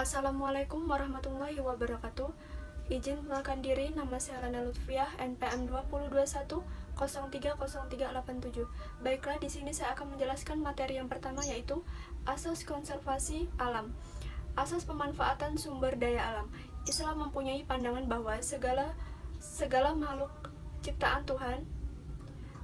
Assalamualaikum warahmatullahi wabarakatuh. Izin perkenalkan diri, nama saya Lana Lutfiah, NPM 2021030387. Baiklah, di sini saya akan menjelaskan materi yang pertama, yaitu asas konservasi alam. Asas pemanfaatan sumber daya alam. Islam mempunyai pandangan bahwa segala makhluk ciptaan Tuhan,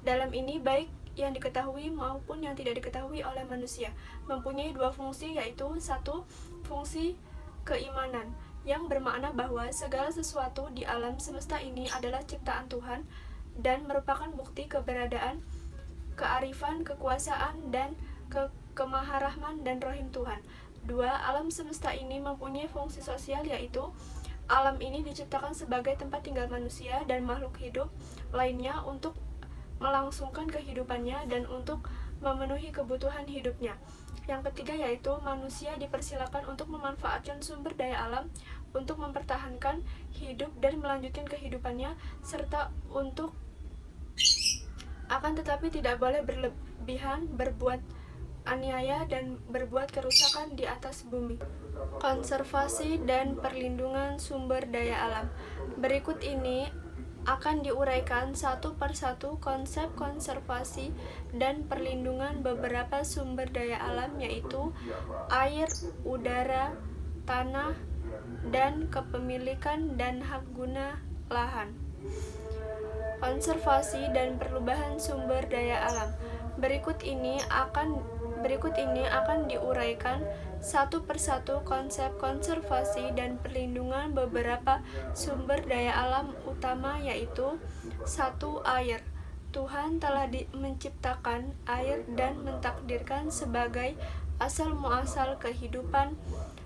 dalam ini baik yang diketahui maupun yang tidak diketahui oleh manusia, mempunyai dua fungsi, yaitu satu, fungsi keimanan, yang bermakna bahwa segala sesuatu di alam semesta ini adalah ciptaan Tuhan dan merupakan bukti keberadaan, kearifan, kekuasaan, dan kemaharahman dan rohim Tuhan. Dua, alam semesta ini mempunyai fungsi sosial, yaitu alam ini diciptakan sebagai tempat tinggal manusia dan makhluk hidup lainnya untuk melangsungkan kehidupannya dan untuk memenuhi kebutuhan hidupnya. Yang ketiga, yaitu manusia dipersilakan untuk memanfaatkan sumber daya alam untuk mempertahankan hidup dan melanjutkan kehidupannya, serta untuk akan tetapi tidak boleh berlebihan, berbuat aniaya, dan berbuat kerusakan di atas bumi. Konservasi dan perlindungan sumber daya alam. Berikut ini akan diuraikan satu persatu konsep konservasi dan perlindungan beberapa sumber daya alam, yaitu air, udara, tanah, dan kepemilikan dan hak guna lahan. Konservasi dan perubahan sumber daya alam. Berikut ini akan diuraikan satu persatu konsep konservasi dan perlindungan beberapa sumber daya alam utama, yaitu satu, air. Tuhan telah menciptakan air dan mentakdirkan sebagai asal muasal kehidupan,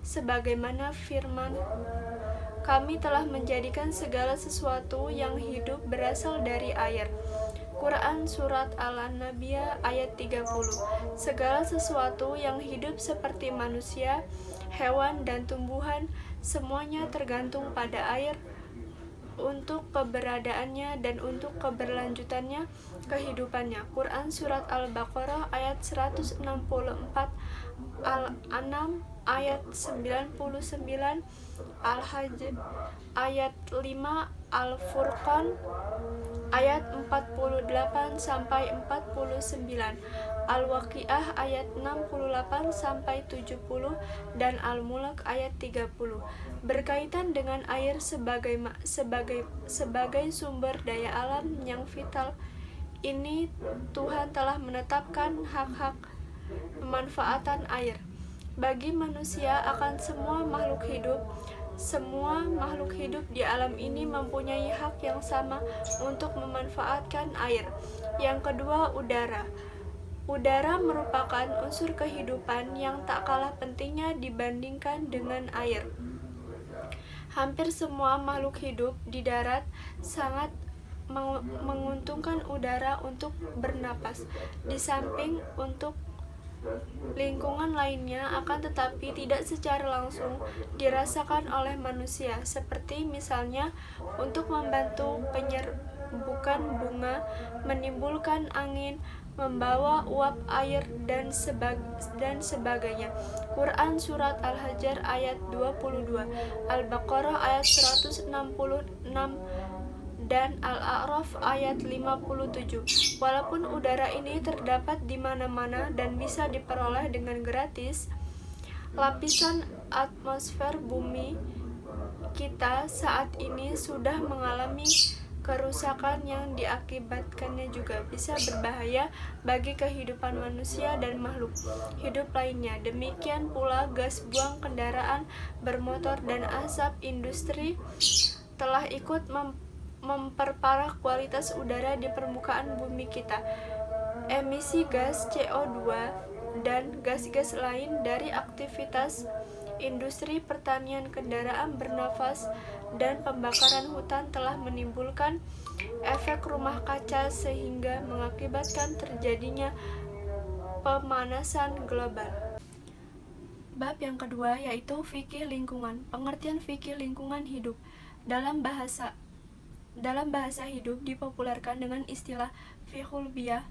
sebagaimana firman, "Kami telah menjadikan segala sesuatu yang hidup berasal dari air." Quran Surat Al-Anbiya ayat 30. Segala sesuatu yang hidup seperti manusia, hewan, dan tumbuhan, semuanya tergantung pada air untuk keberadaannya dan untuk keberlanjutannya kehidupannya. Quran Surat Al-Baqarah ayat 164, Al-An'am ayat 99, Al-Hajj ayat 5, Al-Furqan ayat 48 sampai 49, Al-Waqiah ayat 68 sampai 70, dan Al-Mulk ayat 30. Berkaitan dengan air sebagai sumber daya alam yang vital ini, Tuhan telah menetapkan hak-hak pemanfaatan air bagi manusia akan semua makhluk hidup. Semua makhluk hidup di alam ini mempunyai hak yang sama untuk memanfaatkan air. Yang kedua, udara. Udara merupakan unsur kehidupan yang tak kalah pentingnya dibandingkan dengan air. Hampir semua makhluk hidup di darat sangat menguntungkan udara untuk bernapas, di samping untuk lingkungan lainnya, akan tetapi tidak secara langsung dirasakan oleh manusia, seperti misalnya untuk membantu penyerbukan bunga, menimbulkan angin, membawa uap air, dan sebagainya. Quran Surat Al-Hajar ayat 22, Al-Baqarah ayat 166, dan Al-A'raf ayat 57. Walaupun udara ini terdapat di mana-mana dan bisa diperoleh dengan gratis, lapisan atmosfer bumi kita saat ini sudah mengalami kerusakan yang diakibatkannya juga bisa berbahaya bagi kehidupan manusia dan makhluk hidup lainnya. Demikian pula gas buang kendaraan bermotor dan asap industri telah ikut memperparah kualitas udara di permukaan bumi kita. Emisi gas CO2 dan gas-gas lain dari aktivitas industri, pertanian, kendaraan bernafas, dan pembakaran hutan telah menimbulkan efek rumah kaca sehingga mengakibatkan terjadinya pemanasan global. Bab yang kedua, yaitu fikih lingkungan. Pengertian fikih lingkungan hidup. Dalam bahasa hidup dipopulerkan dengan istilah fiqhul biyah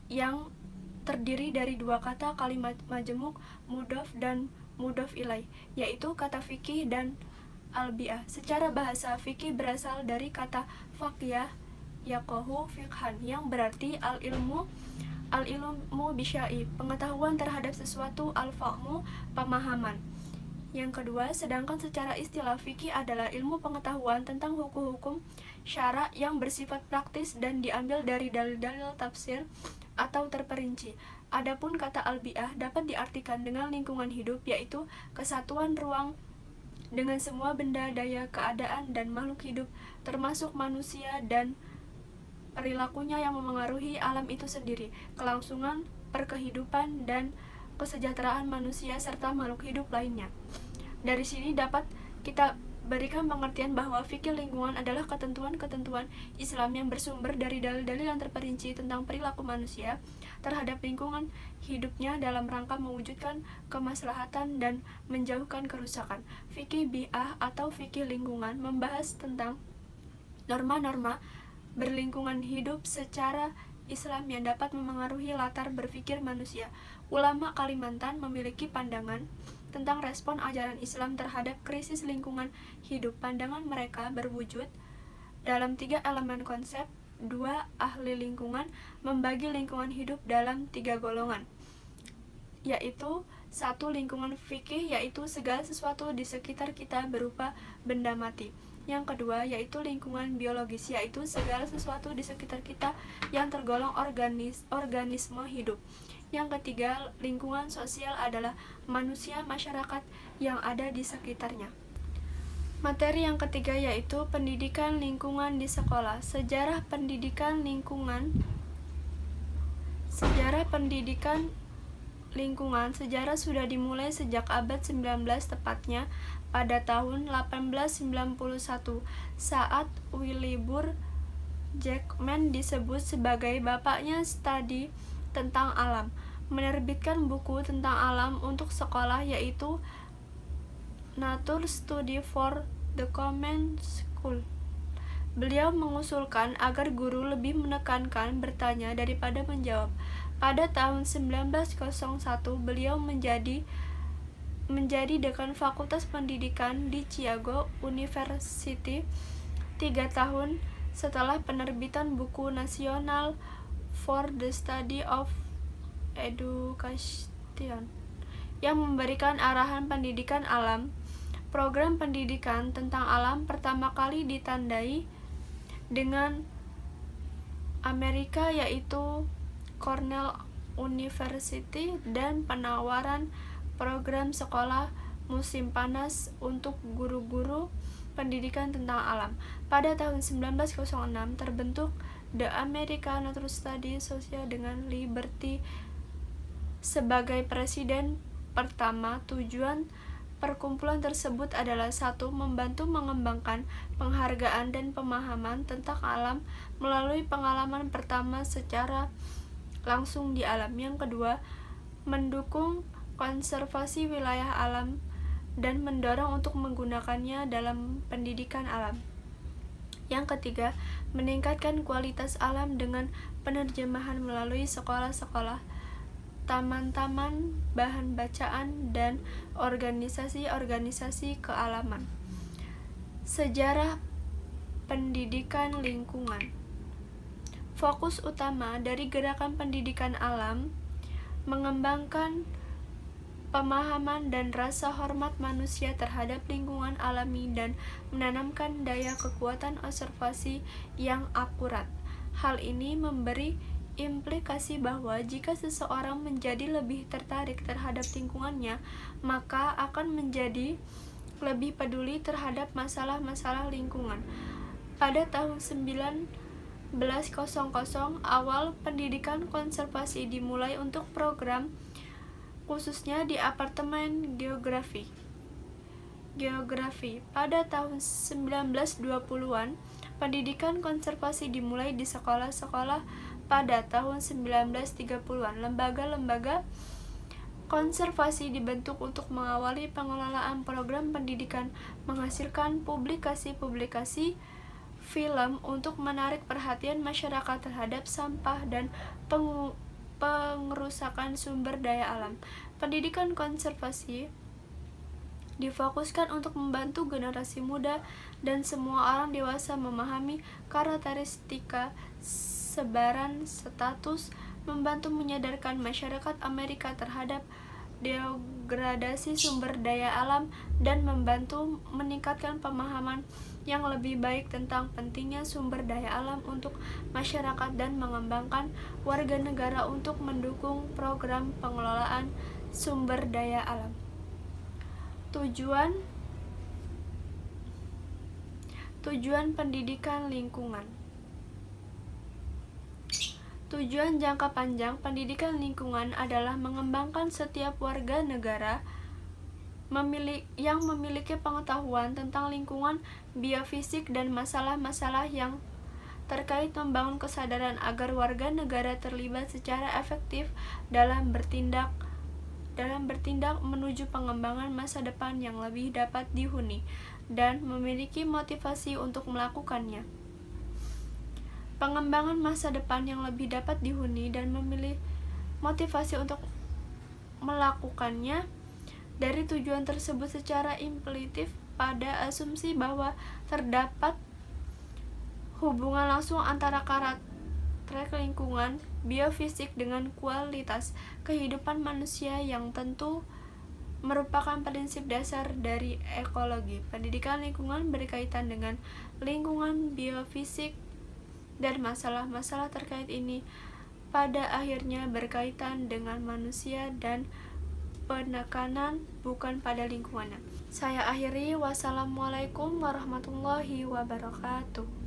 yang terdiri dari dua kata kalimat majemuk, mudhof dan mudhof ilaih, yaitu kata fikih dan albiah. Secara bahasa, fikih berasal dari kata faqih yaqahu fiqhan, yang berarti al-ilmu bisyai, pengetahuan terhadap sesuatu, al-fahmu, pemahaman. Yang kedua, sedangkan secara istilah fikih adalah ilmu pengetahuan tentang hukum-hukum syara yang bersifat praktis dan diambil dari dalil-dalil tafsir atau terperinci. Adapun kata albiah dapat diartikan dengan lingkungan hidup, yaitu kesatuan ruang dengan semua benda, daya, keadaan, dan makhluk hidup, termasuk manusia dan perilakunya yang memengaruhi alam itu sendiri, kelangsungan perkehidupan dan kesejahteraan manusia serta makhluk hidup lainnya. Dari sini dapat kita berikan pengertian bahwa fikih lingkungan adalah ketentuan-ketentuan Islam yang bersumber dari dalil-dalil yang terperinci tentang perilaku manusia terhadap lingkungan hidupnya dalam rangka mewujudkan kemaslahatan dan menjauhkan kerusakan. Fikih bi'ah atau fikih lingkungan membahas tentang norma-norma berlingkungan hidup secara Islam yang dapat memengaruhi latar berpikir manusia. Ulama Kalimantan memiliki pandangan tentang respon ajaran Islam terhadap krisis lingkungan hidup. Pandangan mereka berwujud dalam 3 elemen konsep. 2 ahli lingkungan membagi lingkungan hidup dalam 3 golongan, yaitu 1 lingkungan fikih, yaitu segala sesuatu di sekitar kita berupa benda mati. Yang kedua yaitu lingkungan biologis, yaitu segala sesuatu di sekitar kita yang tergolong organisme hidup. Yang ketiga, lingkungan sosial adalah manusia, masyarakat yang ada di sekitarnya. Materi yang ketiga yaitu pendidikan lingkungan di sekolah. Sejarah pendidikan lingkungan. Sejarah sudah dimulai sejak abad 19, tepatnya pada tahun 1891 saat Wilbur Jackman disebut sebagai bapaknya studi tentang alam, menerbitkan buku tentang alam untuk sekolah, yaitu Nature Study for the Common School. Beliau mengusulkan agar guru lebih menekankan bertanya daripada menjawab. Pada tahun 1901 beliau menjadi dekan Fakultas Pendidikan di Chicago University 3 tahun setelah penerbitan buku National for the Study of Education yang memberikan arahan pendidikan alam. Program pendidikan tentang alam pertama kali ditandai dengan Amerika, yaitu Cornell University, dan penawaran program sekolah musim panas untuk guru-guru pendidikan tentang alam. Pada tahun 1906 terbentuk The American Nature Study Society dengan Liberty sebagai presiden pertama. Tujuan perkumpulan tersebut adalah 1. Membantu mengembangkan penghargaan dan pemahaman tentang alam melalui pengalaman pertama secara langsung di alam. Yang kedua, mendukung konservasi wilayah alam dan mendorong untuk menggunakannya dalam pendidikan alam. Yang ketiga, meningkatkan kualitas alam dengan penerjemahan melalui sekolah-sekolah, taman-taman, bahan bacaan, dan organisasi-organisasi kealaman. Sejarah pendidikan lingkungan. Fokus utama dari gerakan pendidikan alam mengembangkan pemahaman dan rasa hormat manusia terhadap lingkungan alami dan menanamkan daya kekuatan observasi yang akurat. Hal ini memberi implikasi bahwa jika seseorang menjadi lebih tertarik terhadap lingkungannya, maka akan menjadi lebih peduli terhadap masalah-masalah lingkungan. Pada tahun 1900 awal, pendidikan konservasi dimulai untuk program khususnya di Departemen Geografi. Pada tahun 1920-an, pendidikan konservasi dimulai di sekolah-sekolah. Pada tahun 1930-an, lembaga-lembaga konservasi dibentuk untuk mengawali pengelolaan program pendidikan, menghasilkan publikasi-publikasi film untuk menarik perhatian masyarakat terhadap sampah dan pengerusakan sumber daya alam. Pendidikan konservasi difokuskan untuk membantu generasi muda dan semua orang dewasa memahami karakteristika sebaran status, membantu menyadarkan masyarakat Amerika terhadap degradasi sumber daya alam, dan membantu meningkatkan pemahaman yang lebih baik tentang pentingnya sumber daya alam untuk masyarakat dan mengembangkan warga negara untuk mendukung program pengelolaan sumber daya alam. Tujuan pendidikan lingkungan. Tujuan jangka panjang pendidikan lingkungan adalah mengembangkan setiap warga negara yang memiliki pengetahuan tentang lingkungan, biofisik, dan masalah-masalah yang terkait, membangun kesadaran agar warga negara terlibat secara efektif dalam bertindak menuju pengembangan masa depan yang lebih dapat dihuni, dan memiliki motivasi untuk melakukannya. Pengembangan masa depan yang lebih dapat dihuni dan memiliki motivasi untuk melakukannya. Dari tujuan tersebut secara implisit pada asumsi bahwa terdapat hubungan langsung antara karakter lingkungan biofisik dengan kualitas kehidupan manusia yang tentu merupakan prinsip dasar dari ekologi. Pendidikan lingkungan berkaitan dengan lingkungan biofisik, dan masalah-masalah terkait ini pada akhirnya berkaitan dengan manusia dan penekanan bukan pada lingkungannya. Saya akhiri, wassalamualaikum warahmatullahi wabarakatuh.